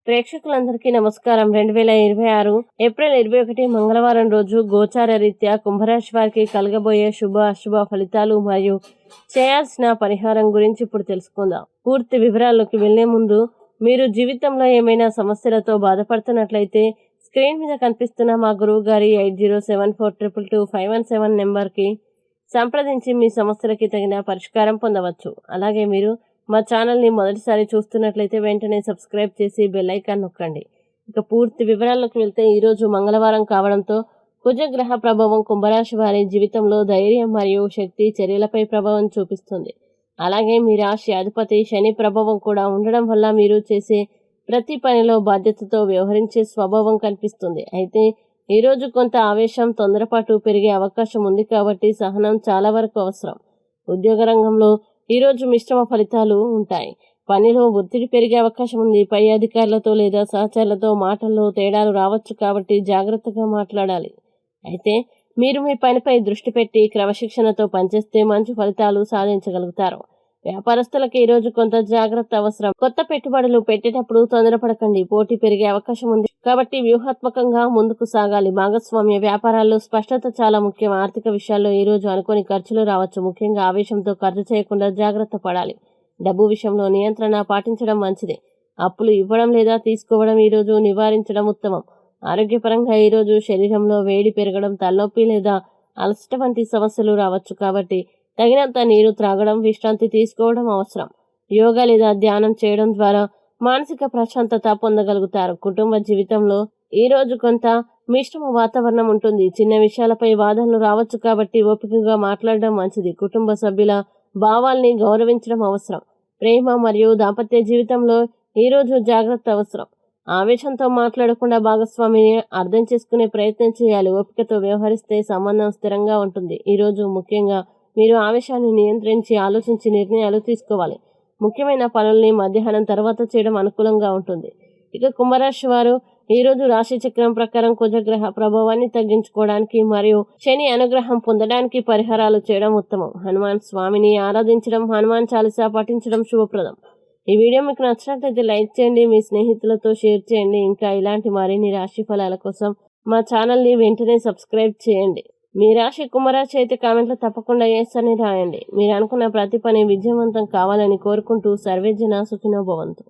ప్రేక్షకులందరికీ నమస్కారం. 2026 ఏప్రిల్ 21 మంగళవారం రోజు గోచార రీత్యా కుంభరాశి వారికి కలగబోయే శుభ అశుభ ఫలితాలు మరియు చేయాల్సిన పరిహారం గురించి ఇప్పుడు తెలుసుకుందాం. పూర్తి వివరాల్లోకి వెళ్లే ముందు మీరు జీవితంలో ఏమైనా సమస్యలతో బాధపడుతున్నట్లయితే స్క్రీన్ మీద కనిపిస్తున్న మా గురువు గారి 8074222517 నెంబర్కి సంప్రదించి మీ సమస్యలకి తగిన పరిష్కారం పొందవచ్చు. అలాగే మీరు మా ఛానల్ని మొదటిసారి చూస్తున్నట్లయితే వెంటనే సబ్స్క్రైబ్ చేసి బెల్ ఐకాన్ నొక్కండి. ఇక పూర్తి వివరాల్లోకి వెళ్తే ఈరోజు మంగళవారం కావడంతో కుజగ్రహ ప్రభావం కుంభరాశి వారి జీవితంలో ధైర్యం మరియు శక్తి చర్యలపై ప్రభావం చూపిస్తుంది. అలాగే మీ రాశి అధిపతి శని ప్రభావం కూడా ఉండడం వల్ల మీరు చేసే ప్రతి పనిలో బాధ్యతతో వ్యవహరించే స్వభావం కనిపిస్తుంది. అయితే ఈరోజు కొంత ఆవేశం తొందరపాటు పెరిగే అవకాశం ఉంది కాబట్టి సహనం చాలా వరకు అవసరం. ఉద్యోగ రంగంలో ఈరోజు మిశ్రమ ఫలితాలు ఉంటాయి. పనిలో ఒత్తిడి పెరిగే అవకాశం ఉంది. పై అధికారులతో లేదా సహచరులతో మాటల్లో తేడాలు రావచ్చు కాబట్టి జాగ్రత్తగా మాట్లాడాలి. అయితే మీరు మీ పనిపై దృష్టి పెట్టి క్రమశిక్షణతో పనిచేస్తే మంచి ఫలితాలు సాధించగలుగుతారు. వ్యాపారస్తులకు ఈరోజు కొంత జాగ్రత్త అవసరం. కొత్త పెట్టుబడులు పెట్టేటప్పుడు తొందరపడకండి. పోటీ పెరిగే అవకాశం ఉంది కాబట్టి వ్యూహాత్మకంగా ముందుకు సాగాలి. భాగస్వామ్య వ్యాపారాల్లో స్పష్టత చాలా ముఖ్యం. ఆర్థిక విషయాల్లో ఈరోజు అనుకోని ఖర్చులు రావచ్చు. ముఖ్యంగా ఆవేశంతో ఖర్చు చేయకుండా జాగ్రత్త పడాలి. డబ్బు విషయంలో నియంత్రణ పాటించడం మంచిది. అప్పులు ఇవ్వడం లేదా తీసుకోవడం ఈరోజు నివారించడం ఉత్తమం. ఆరోగ్యపరంగా ఈరోజు శరీరంలో వేడి పెరగడం, తలనొప్పి లేదా అలసట వంటి సమస్యలు రావచ్చు కాబట్టి తగినంత నీరు త్రాగడం, విశ్రాంతి తీసుకోవడం అవసరం. యోగా లేదా ధ్యానం చేయడం ద్వారా మానసిక ప్రశాంతత పొందగలుగుతారు. కుటుంబ జీవితంలో ఈ రోజు కొంత మిశ్రమ వాతావరణం ఉంటుంది. చిన్న విషయాలపై వాదనలు రావచ్చు కాబట్టి ఓపికగా మాట్లాడడం మంచిది. కుటుంబ సభ్యుల భావాల్ని గౌరవించడం అవసరం. ప్రేమ మరియు దాంపత్య జీవితంలో ఈ రోజు జాగ్రత్త అవసరం. ఆవేశంతో మాట్లాడకుండా భాగస్వామిని అర్థం చేసుకునే ప్రయత్నం చేయాలి. ఓపికతో వ్యవహరిస్తే సంబంధం స్థిరంగా ఉంటుంది. ఈరోజు ముఖ్యంగా మీరు ఆవేశాన్ని నియంత్రించి ఆలోచించి నిర్ణయాలు తీసుకోవాలి. ముఖ్యమైన పనుల్ని మధ్యాహ్నం తర్వాత చేయడం అనుకూలంగా ఉంటుంది. ఇక కుంభరాశి వారు ఈరోజు రాశి చక్రం ప్రకారం కుజగ్రహ ప్రభావాన్ని తగ్గించుకోవడానికి మరియు శని అనుగ్రహం పొందడానికి పరిహారాలు చేయడం ఉత్తమం. హనుమాన్ స్వామిని ఆరాధించడం, హనుమాన్ చాలీసా పఠించడం శుభప్రదం. ఈ వీడియో మీకు నచ్చినట్లయితే లైక్ చేయండి, మీ స్నేహితులతో షేర్ చేయండి. ఇంకా ఇలాంటి మరిన్ని రాశి ఫలాల కోసం మా ఛానల్ని వెంటనే సబ్స్క్రైబ్ చేయండి. మీ రాశి కుంభరాశి అయితే కామెంట్లో తప్పకుండా ఎస్ అని రాయండి. మీరు అనుకున్న ప్రతి పని విజయవంతం కావాలని కోరుకుంటూ సర్వేజన సుఖినో భవంతు.